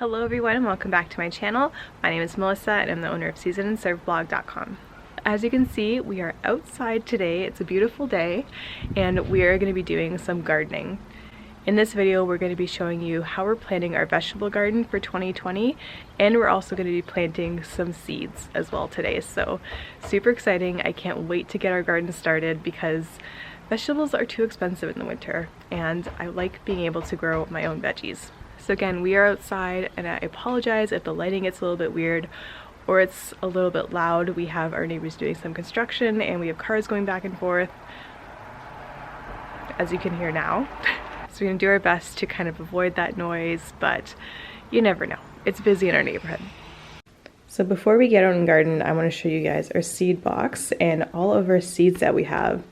Hello everyone and welcome back to my channel. My name is Melissa and I'm the owner of SeasonandServeBlog.com. As you can see, we are outside today. It's a beautiful day and we are going to be doing some gardening. In this video, we're going to be showing you how we're planting our vegetable garden for 2020, and we're also going to be planting some seeds as well today. So super exciting. I can't wait to get our garden started because vegetables are too expensive in the winter and I like being able to grow my own veggies. So again, we are outside and I apologize if the lighting gets a little bit weird or it's a little bit loud. We have our neighbors doing some construction and we have cars going back and forth, as you can hear now. So we're gonna do our best to kind of avoid that noise, but you never know. It's busy in our neighborhood. So before we get out in the garden, I wanna show you guys our seed box and all of our seeds that we have.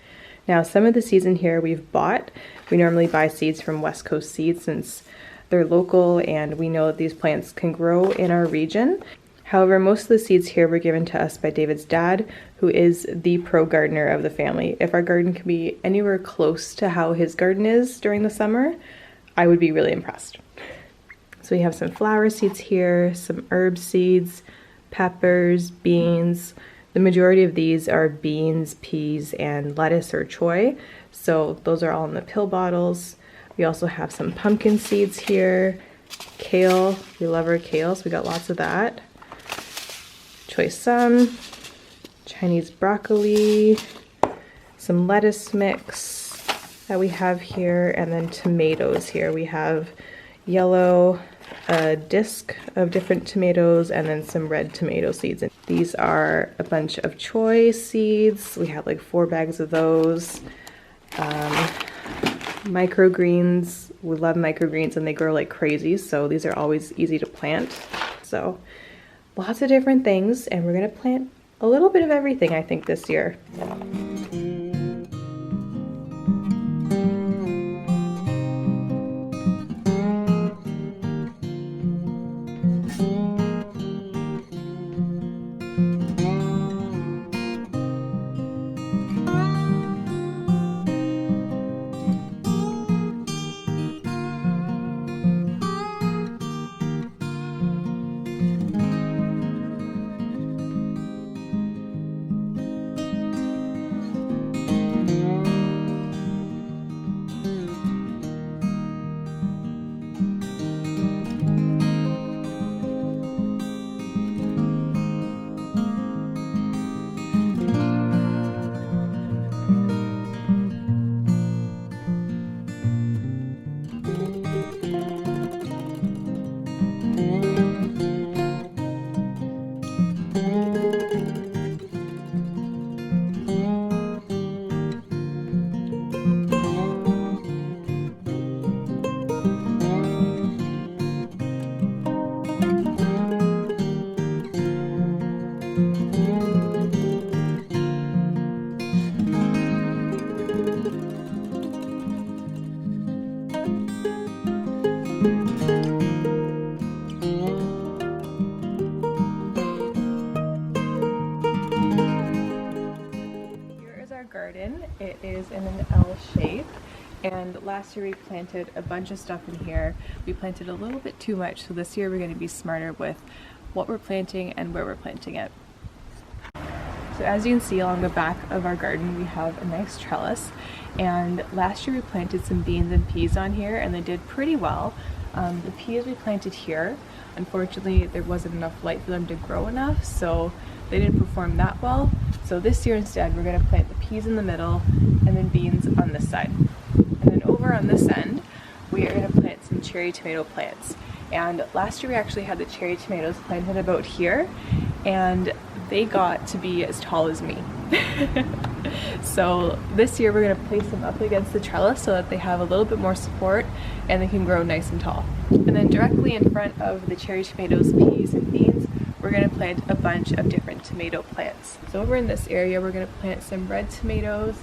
Now, some of the seeds in here we've bought. We normally buy seeds from West Coast Seeds since they're local and we know that these plants can grow in our region. However, most of the seeds here were given to us by David's dad, who is the pro gardener of the family. If our garden can be anywhere close to how his garden is during the summer, I would be really impressed. So we have some flower seeds here, some herb seeds, peppers, beans. The majority of these are beans, peas, and lettuce or choy. So those are all in the pill bottles. We also have some pumpkin seeds here, kale. We love our kale, so we got lots of that. Choy sum, Chinese broccoli, some lettuce mix that we have here, and then tomatoes here. We have yellow, a disc of different tomatoes, and then some red tomato seeds. And these are a bunch of choy seeds. We have like 4 bags of those. Microgreens, we love microgreens and they grow like crazy, so these are always easy to plant. So lots of different things, and we're gonna plant a little bit of everything, I think, this year. Garden. It is in an L shape, and last year we planted a bunch of stuff in here. We planted a little bit too much, so this year we're going to be smarter with what we're planting and where we're planting it. So as you can see along the back of our garden, we have a nice trellis, and last year we planted some beans and peas on here and they did pretty well. The peas we planted here, unfortunately there wasn't enough light for them to grow enough, so they didn't perform that well. So this year instead we're going to plant the peas in the middle and then beans on this side. And then over on this end we are going to plant some cherry tomato plants. And last year we actually had the cherry tomatoes planted about here and they got to be as tall as me. So this year we're going to place them up against the trellis so that they have a little bit more support and they can grow nice and tall. And then directly in front of the cherry tomatoes, peas, and beans, we're going to plant a bunch of different tomato plants. So over in this area we're going to plant some red tomatoes,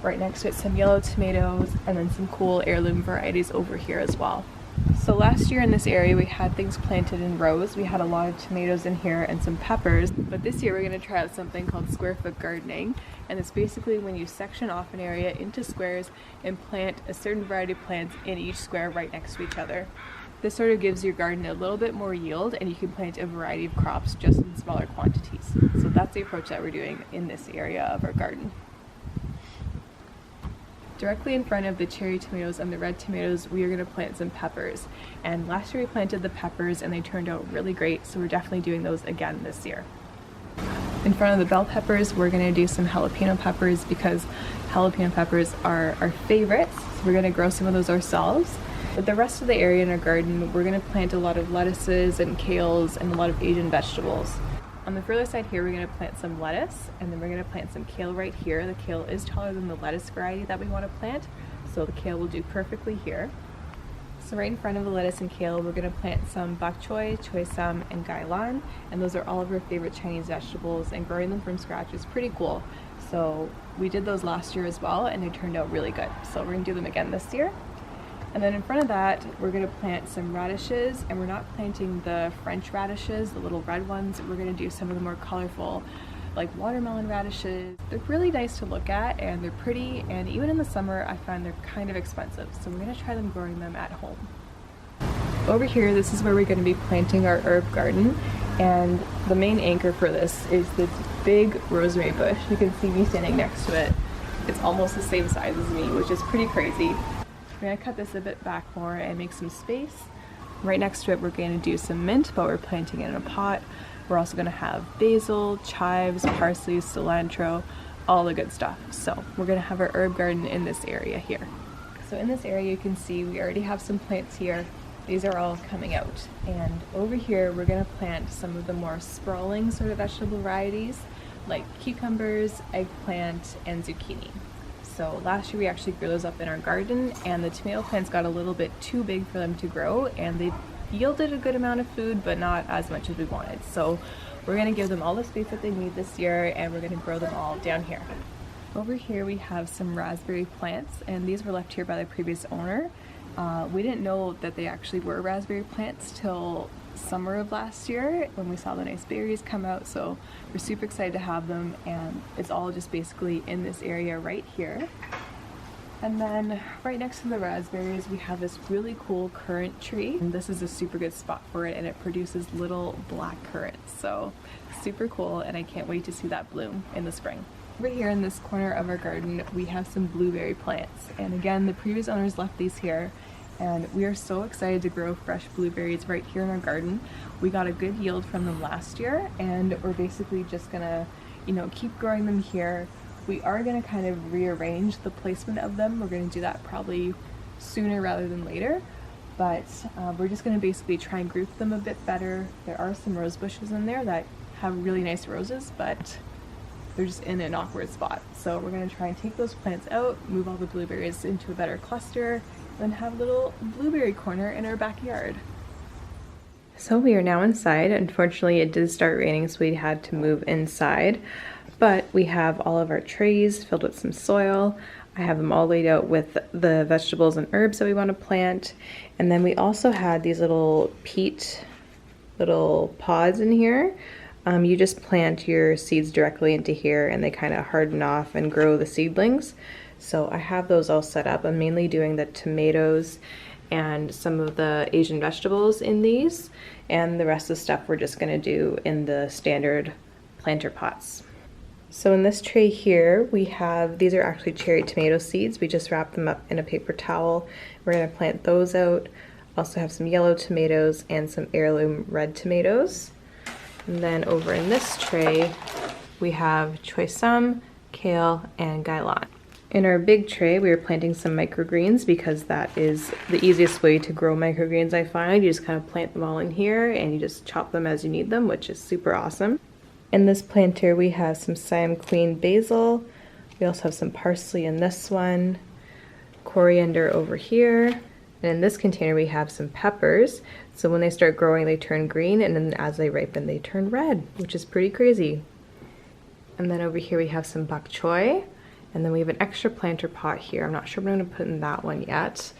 right next to it some yellow tomatoes, and then some cool heirloom varieties over here as well. So last year in this area we had things planted in rows. We had a lot of tomatoes in here and some peppers, but this year we're going to try out something called square foot gardening, and it's basically when you section off an area into squares and plant a certain variety of plants in each square right next to each other. This sort of gives your garden a little bit more yield, and you can plant a variety of crops just in smaller quantities. So that's the approach that we're doing in this area of our garden. Directly in front of the cherry tomatoes and the red tomatoes, we are going to plant some peppers. And last year we planted the peppers and they turned out really great, so we're definitely doing those again this year. In front of the bell peppers, we're going to do some jalapeno peppers because jalapeno peppers are our favorites. So we're going to grow some of those ourselves. With the rest of the area in our garden, we're going to plant a lot of lettuces and kales and a lot of Asian vegetables. On the further side here, we're going to plant some lettuce, and then we're going to plant some kale right here. The kale is taller than the lettuce variety that we want to plant, so the kale will do perfectly here. So right in front of the lettuce and kale, we're going to plant some bok choy, choy sam, and gailan, and those are all of our favorite Chinese vegetables, and growing them from scratch is pretty cool. So we did those last year as well, and they turned out really good. So we're going to do them again this year. And then in front of that, we're going to plant some radishes, and we're not planting the French radishes, the little red ones. We're going to do some of the more colorful, like watermelon radishes. They're really nice to look at, and they're pretty, and even in the summer, I find they're kind of expensive. So we're going to try them growing them at home. Over here, this is where we're going to be planting our herb garden, and the main anchor for this is the big rosemary bush. You can see me standing next to it. It's almost the same size as me, which is pretty crazy. We're going to cut this a bit back more and make some space. Right next to it, we're going to do some mint, but we're planting it in a pot. We're also going to have basil, chives, parsley, cilantro, all the good stuff. So we're going to have our herb garden in this area here. So in this area, you can see we already have some plants here. These are all coming out. And over here, we're going to plant some of the more sprawling sort of vegetable varieties like cucumbers, eggplant, and zucchini. So last year we actually grew those up in our garden, and the tomato plants got a little bit too big for them to grow, and they yielded a good amount of food, but not as much as we wanted. So we're going to give them all the space that they need this year, and we're going to grow them all down here. Over here we have some raspberry plants, and these were left here by the previous owner. We didn't know that they actually were raspberry plants till summer of last year when we saw the nice berries come out, so we're super excited to have them, and it's all just basically in this area right here. And then right next to the raspberries we have this really cool currant tree, and this is a super good spot for it, and it produces little black currants, so super cool, and I can't wait to see that bloom in the spring. Over here in this corner of our garden we have some blueberry plants, and again the previous owners left these here, and we are so excited to grow fresh blueberries right here in our garden. We got a good yield from them last year, and we're basically just gonna, keep growing them here. We are gonna kind of rearrange the placement of them. We're gonna do that probably sooner rather than later, but we're just gonna basically try and group them a bit better. There are some rose bushes in there that have really nice roses, but they're just in an awkward spot. So we're gonna try and take those plants out, move all the blueberries into a better cluster, and have a little blueberry corner in our backyard. So we are now inside. Unfortunately, it did start raining, so we had to move inside, but we have all of our trays filled with some soil. I have them all laid out with the vegetables and herbs that we want to plant. And then we also had these little peat little pods in here. You just plant your seeds directly into here, and they kind of harden off and grow the seedlings. So I have those all set up. I'm mainly doing the tomatoes and some of the Asian vegetables in these, and the rest of the stuff we're just gonna do in the standard planter pots. So in this tray here, we have, these are actually cherry tomato seeds. We just wrapped them up in a paper towel. We're gonna plant those out. Also have some yellow tomatoes and some heirloom red tomatoes. And then over in this tray, we have choy sam, kale, and gailan. In our big tray, we are planting some microgreens because that is the easiest way to grow microgreens, I find. You just kind of plant them all in here and you just chop them as you need them, which is super awesome. In this planter, we have some Siam Queen basil. We also have some parsley in this one, coriander over here. And in this container, we have some peppers. So when they start growing, they turn green, and then as they ripen, they turn red, which is pretty crazy. And then over here, we have some bok choy. And then we have an extra planter pot here. I'm not sure what I'm gonna put in that one yet.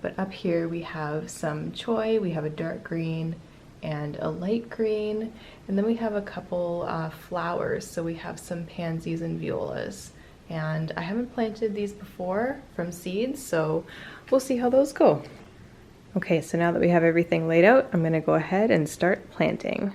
But up here we have some choy, we have a dark green and a light green. And then we have a couple flowers. So we have some pansies and violas. And I haven't planted these before from seeds, so we'll see how those go. Okay, so now that we have everything laid out, I'm gonna go ahead and start planting.